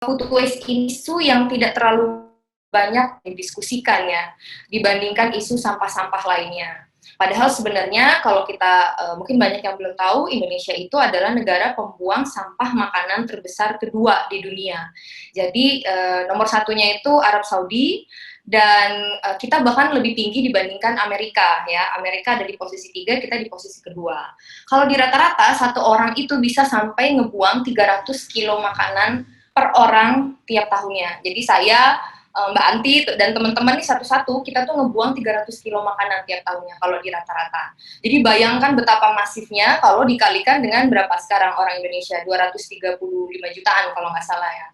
food waste isu yang tidak terlalu banyak didiskusikan ya dibandingkan isu sampah-sampah lainnya. Padahal sebenarnya kalau kita mungkin banyak yang belum tahu, Indonesia itu adalah negara pembuang sampah makanan terbesar kedua di dunia. Jadi nomor satunya itu Arab Saudi, dan kita bahkan lebih tinggi dibandingkan Amerika ya. Amerika ada di posisi 3, kita di posisi kedua. Kalau di rata-rata satu orang itu bisa sampai ngebuang 300 kilo makanan per orang tiap tahunnya. Jadi saya, Mbak Anti dan teman-teman nih satu-satu kita tuh ngebuang 300 kilo makanan tiap tahunnya kalau di rata-rata. Jadi bayangkan betapa masifnya kalau dikalikan dengan berapa sekarang orang Indonesia, 235 jutaan kalau nggak salah ya.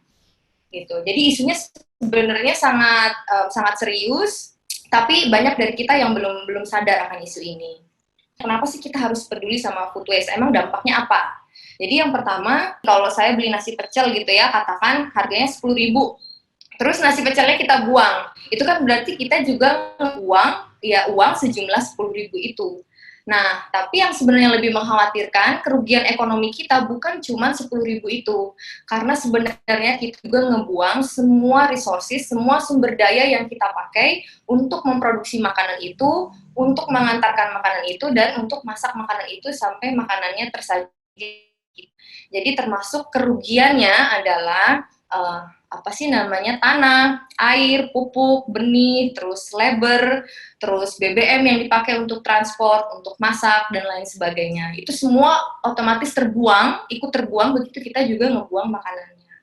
Gitu. Jadi isunya sebenarnya sangat serius, tapi banyak dari kita yang belum sadar akan isu ini. Kenapa sih kita harus peduli sama food waste? Emang dampaknya apa? Jadi yang pertama, kalau saya beli nasi pecel gitu ya, katakan harganya 10.000. Terus nasi pecelnya kita buang. Itu kan berarti kita juga buang ya uang sejumlah 10.000 itu. Nah, tapi yang sebenarnya lebih mengkhawatirkan, kerugian ekonomi kita bukan cuma 10.000 itu. Karena sebenarnya kita juga ngebuang semua resources, semua sumber daya yang kita pakai untuk memproduksi makanan itu, untuk mengantarkan makanan itu, dan untuk masak makanan itu sampai makanannya tersaji. Jadi termasuk kerugiannya adalah apa sih namanya, tanah, air, pupuk, benih, terus labor, terus BBM yang dipakai untuk transport, untuk masak, dan lain sebagainya. Itu semua otomatis terbuang, ikut terbuang, begitu kita juga ngebuang makanannya.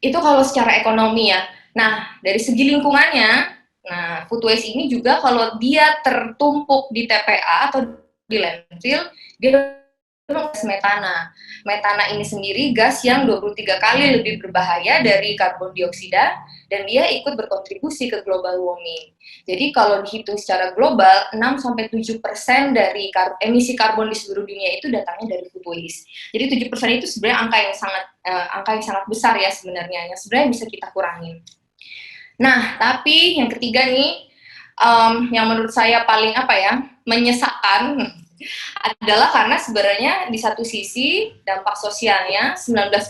Itu kalau secara ekonomi ya. Nah, dari segi lingkungannya, nah food waste ini juga kalau dia tertumpuk di TPA atau di landfill, dia gas metana. Metana ini sendiri gas yang 23 kali lebih berbahaya dari karbon dioksida, dan dia ikut berkontribusi ke global warming. Jadi kalau dihitung secara global, 6-7% dari emisi karbon di seluruh dunia itu datangnya dari food waste. Jadi 7% itu sebenarnya angka yang sangat besar ya sebenarnya, yang sebenarnya bisa kita kurangin. Nah, tapi yang ketiga nih, yang menurut saya paling menyesakkan adalah karena sebenarnya di satu sisi dampak sosialnya 19,4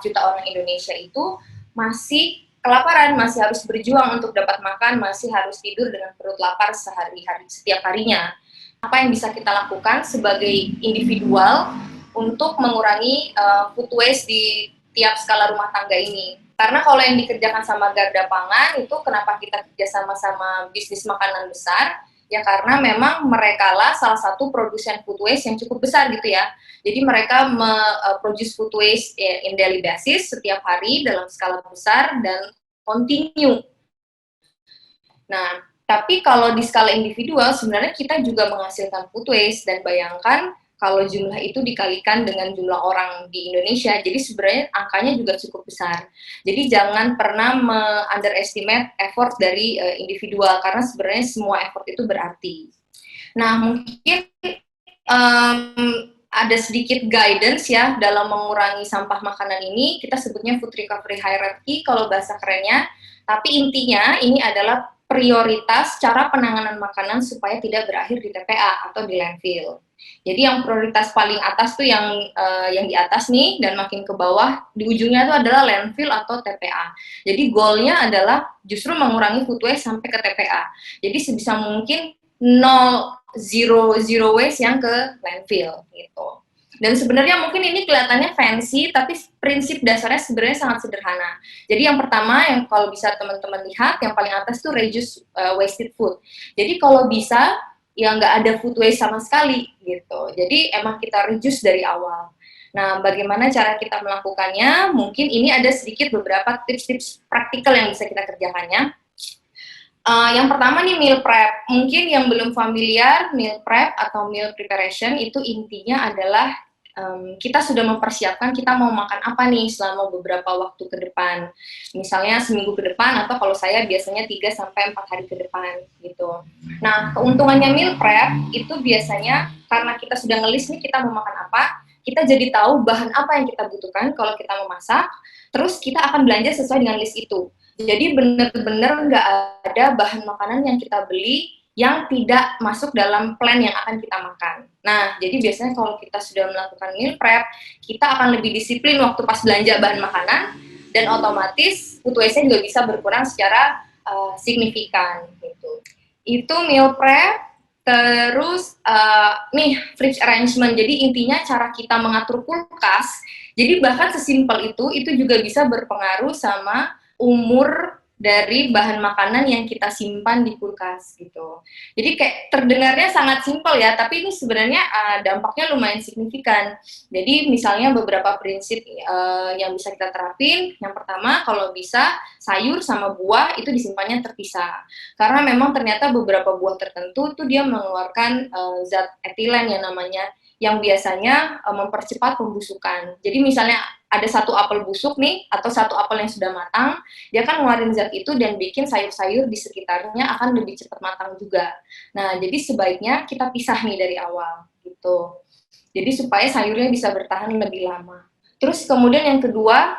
juta orang Indonesia itu masih kelaparan, masih harus berjuang untuk dapat makan, masih harus tidur dengan perut lapar sehari-hari setiap harinya. Apa yang bisa kita lakukan sebagai individual untuk mengurangi food waste di tiap skala rumah tangga ini? Karena kalau yang dikerjakan sama Garda Pangan itu kenapa kita kerja sama bisnis makanan besar? Ya karena memang mereka lah salah satu produsen food waste yang cukup besar gitu ya. Jadi mereka produce food waste in daily basis setiap hari dalam skala besar dan continue. Nah, tapi kalau di skala individual sebenarnya kita juga menghasilkan food waste, dan bayangkan kalau jumlah itu dikalikan dengan jumlah orang di Indonesia, jadi sebenarnya angkanya juga cukup besar. Jadi jangan pernah underestimate effort dari individual, karena sebenarnya semua effort itu berarti. Nah, mungkin ada sedikit guidance ya dalam mengurangi sampah makanan ini, kita sebutnya food recovery hierarchy kalau bahasa kerennya, tapi intinya ini adalah prioritas cara penanganan makanan supaya tidak berakhir di TPA atau di landfill. Jadi yang prioritas paling atas tuh yang di atas nih, dan makin ke bawah di ujungnya tuh adalah landfill atau TPA. Jadi goalnya adalah justru mengurangi food waste sampai ke TPA. Jadi sebisa mungkin zero waste yang ke landfill gitu. Dan sebenarnya mungkin ini kelihatannya fancy, tapi prinsip dasarnya sebenarnya sangat sederhana. Jadi yang pertama, yang kalau bisa teman-teman lihat, yang paling atas tuh reduce wasted food. Jadi kalau bisa ya nggak ada food waste sama sekali gitu. Jadi emang kita reduce dari awal. Nah, bagaimana cara kita melakukannya? Mungkin ini ada sedikit beberapa tips-tips praktikal yang bisa kita kerjakannya. Yang pertama nih, meal prep. Mungkin yang belum familiar, meal prep atau meal preparation itu intinya adalah kita sudah mempersiapkan kita mau makan apa nih selama beberapa waktu ke depan. Misalnya seminggu ke depan, atau kalau saya biasanya 3-4 hari ke depan gitu. Nah, keuntungannya meal prep itu biasanya karena kita sudah ngelis nih kita mau makan apa, kita jadi tahu bahan apa yang kita butuhkan kalau kita mau masak, terus kita akan belanja sesuai dengan list itu. Jadi benar-benar nggak ada bahan makanan yang kita beli yang tidak masuk dalam plan yang akan kita makan. Nah, jadi biasanya kalau kita sudah melakukan meal prep, kita akan lebih disiplin waktu pas belanja bahan makanan, dan otomatis food waste-nya juga bisa berkurang secara signifikan gitu. Itu meal prep. Terus nih fridge arrangement. Jadi intinya cara kita mengatur kulkas. Jadi bahkan sesimpel itu juga bisa berpengaruh sama umur dari bahan makanan yang kita simpan di kulkas gitu. Jadi kayak terdengarnya sangat simpel ya, tapi ini sebenarnya dampaknya lumayan signifikan. Jadi misalnya beberapa prinsip yang bisa kita terapin. Yang pertama, kalau bisa sayur sama buah itu disimpannya terpisah. Karena memang ternyata beberapa buah tertentu tuh dia mengeluarkan zat etilen yang namanya, yang biasanya mempercepat pembusukan. Jadi misalnya ada satu apel busuk nih, atau satu apel yang sudah matang, dia kan ngeluarin zat itu dan bikin sayur-sayur di sekitarnya akan lebih cepat matang juga. Nah, jadi sebaiknya kita pisah nih dari awal, gitu. Jadi supaya sayurnya bisa bertahan lebih lama. Terus kemudian yang kedua,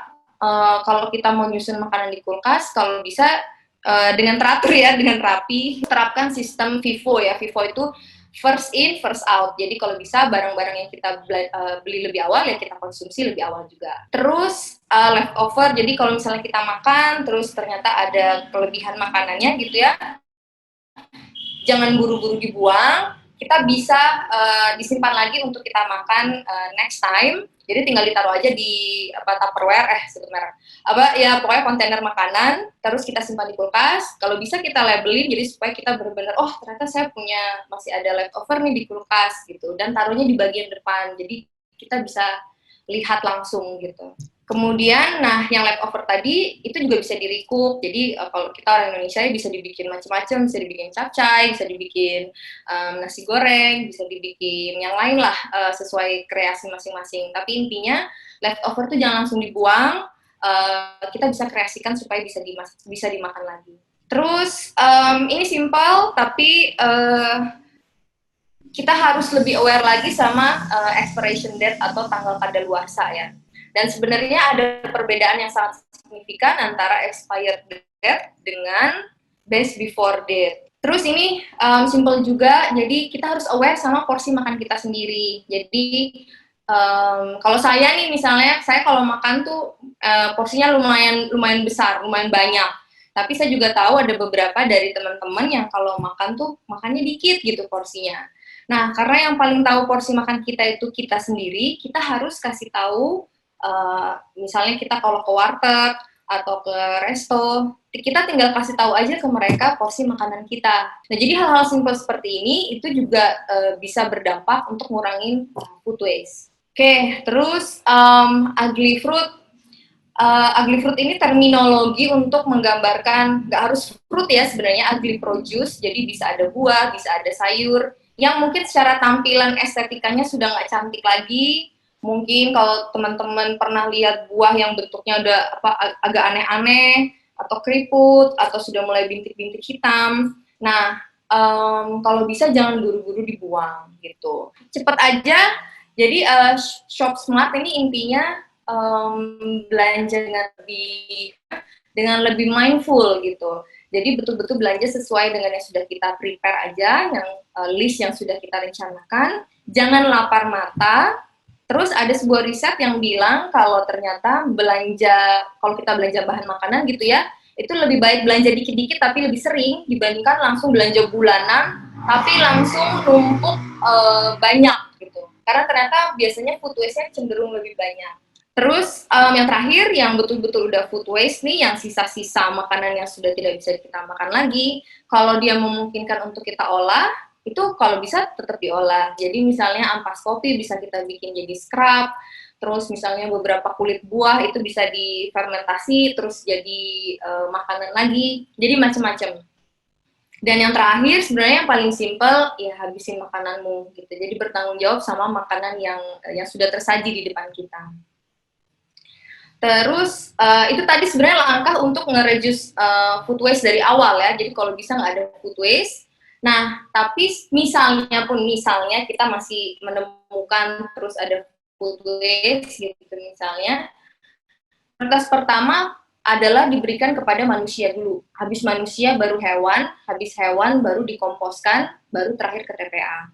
kalau kita mau nyusun makanan di kulkas, kalau bisa dengan teratur ya, dengan rapi, terapkan sistem FIFO ya. FIFO itu first in, first out. Jadi kalau bisa barang-barang yang kita beli lebih awal ya kita konsumsi lebih awal juga. Terus leftover, jadi kalau misalnya kita makan terus ternyata ada kelebihan makanannya gitu ya, jangan buru-buru dibuang. Kita bisa disimpan lagi untuk kita makan next time. Jadi tinggal ditaruh aja di Tupperware, pokoknya kontainer makanan, terus kita simpan di kulkas. Kalau bisa kita labelin, jadi supaya kita benar-benar, oh ternyata saya masih ada leftover nih di kulkas gitu, dan taruhnya di bagian depan, jadi kita bisa lihat langsung gitu. Kemudian, nah yang leftover tadi itu juga bisa di-recook. Jadi kalau kita orang Indonesia bisa dibikin macam-macam, bisa dibikin capcay, bisa dibikin nasi goreng, bisa dibikin yang lain lah sesuai kreasi masing-masing. Tapi intinya leftover tuh jangan langsung dibuang, kita bisa kreasikan supaya bisa dimakan lagi. Terus ini simpel tapi kita harus lebih aware lagi sama expiration date atau tanggal kadaluarsa ya. Dan sebenarnya ada perbedaan yang sangat signifikan antara expired date dengan best before date. Terus ini simple juga, jadi kita harus aware sama porsi makan kita sendiri. Jadi kalau saya nih misalnya, saya kalau makan tuh porsinya lumayan besar, lumayan banyak. Tapi saya juga tahu ada beberapa dari teman-teman yang kalau makan tuh makannya dikit gitu porsinya. Nah, karena yang paling tahu porsi makan kita itu kita sendiri, kita harus kasih tahu, misalnya kita kalau ke warteg atau ke resto, kita tinggal kasih tahu aja ke mereka porsi makanan kita. Nah, jadi hal-hal simpel seperti ini itu juga bisa berdampak untuk ngurangin food waste. Oke, terus ugly fruit. Ugly fruit ini terminologi untuk menggambarkan, nggak harus fruit ya sebenarnya, ugly produce, jadi bisa ada buah, bisa ada sayur, yang mungkin secara tampilan estetikanya sudah nggak cantik lagi. Mungkin kalau teman-teman pernah lihat buah yang bentuknya udah agak aneh-aneh, atau keriput, atau sudah mulai bintik-bintik hitam. Nah, kalau bisa jangan buru-buru dibuang gitu. Cepet aja. Jadi shop smart ini intinya belanja dengan lebih mindful gitu. Jadi betul-betul belanja sesuai dengan yang sudah kita prepare aja, yang list yang sudah kita rencanakan. Jangan lapar mata. Terus ada sebuah riset yang bilang kalau ternyata kalau kita belanja bahan makanan gitu ya, itu lebih baik belanja dikit-dikit tapi lebih sering dibandingkan langsung belanja bulanan tapi langsung numpuk banyak gitu. Karena ternyata biasanya food waste-nya cenderung lebih banyak. Terus yang terakhir yang betul-betul udah food waste nih, yang sisa-sisa makanan yang sudah tidak bisa kita makan lagi, kalau dia memungkinkan untuk kita olah, itu kalau bisa tetap diolah. Jadi misalnya ampas kopi bisa kita bikin jadi scrub, terus misalnya beberapa kulit buah itu bisa difermentasi terus jadi makanan lagi, jadi macam-macam. Dan yang terakhir sebenarnya yang paling simpel ya habisin makananmu gitu. Jadi bertanggung jawab sama makanan yang sudah tersaji di depan kita. Terus itu tadi sebenarnya langkah untuk nge-reduce food waste dari awal ya. Jadi kalau bisa nggak ada food waste. Nah, tapi misalnya kita masih menemukan terus ada food waste gitu misalnya, prioritas pertama adalah diberikan kepada manusia dulu. Habis manusia baru hewan, habis hewan baru dikomposkan, baru terakhir ke TPA.